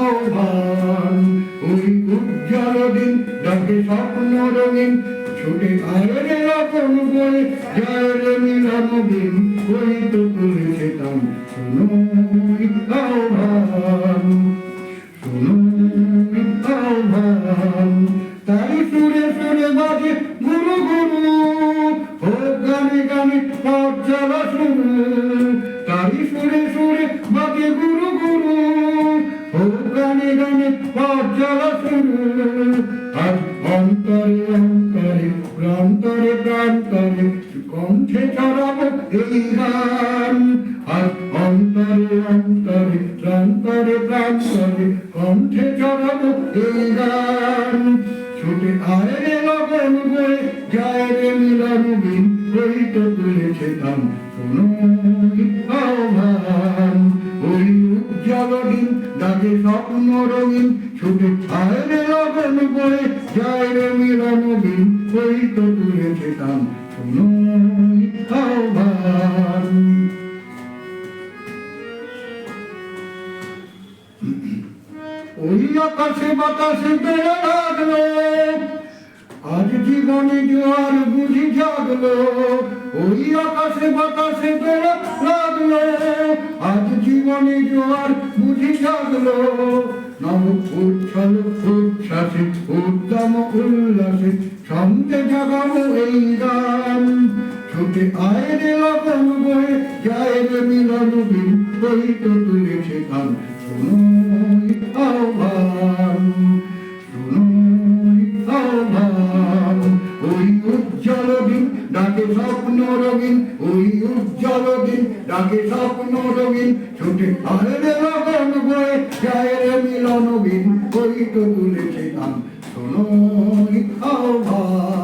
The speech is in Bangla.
আহ্বান। ওই উজ্জ্বল দিন ডাকে স্বপ্ন রঙিন, ছুটে আয় রে আপন বয়ে, যায় রে মিলন দিন, ওই তো তুলেছে তান, শোনো ওই আহ্বান, শোনো ওই আহ্বান। তাই সুরে সুরে বাজে গুরু গুরু, হোক গানে গানে পথ চলা শুরু। তাই সুরে সুরে বাজে গুরু গুরু, হোক গানে গানে পথ চলা শুরু। আজ অন্তরে অন্তরে প্রান্তরে প্রান্তরে কণ্ঠে ছড়াবো এই গান। আজ অন্তরে অন্তরে প্রান্তরে প্রান্তরে কণ্ঠে ছড়াবো এই গান। ছুটে আয় রে লগন বয়ে, যায় রে মিলন দিন, ওই তো তুলেছে তান, শোনো ওই আহ্বান। ওই উজ্জ্বল দিন ডাকে স্বপ্ন রঙিন, ছুটে আয় রে লগন বয়ে, যায় রে মিলন দিন, ওই তো তুলেছে তান, শোনো ওই আহ্বান। ওই আকাশে বাতাসে বেড়ে লাগলো, আজ জীবনে জোয়ার বুঝি জাগলো। ওই আকাশে বাতাসে বেড়ে লাগলো, আজ জীবনে জোয়ার বুঝি জাগলো। নব উচ্ছল উচ্ছ্বাসে উদ্যম উল্লাসে ছন্দে জাগাবো এই গান। ছুটে আয় রে লগন বয়ে, যায় রে মিলন দিন, ওই তো তুলেছে তান, শোনো ওই আহ্বান, শোনো ওই আহ্বান। ওই উজ্জ্বল দিন ডাকে স্বপ্ন রঙিন, ওই উজ্জ্বল দিন ডাকে স্বপ্ন রঙিন, ছুটে আয় রে লগন বয়ে, যায় রে মিলন দিন, ওই তো তুলেছে তান, শোনো ওই আহ্বান।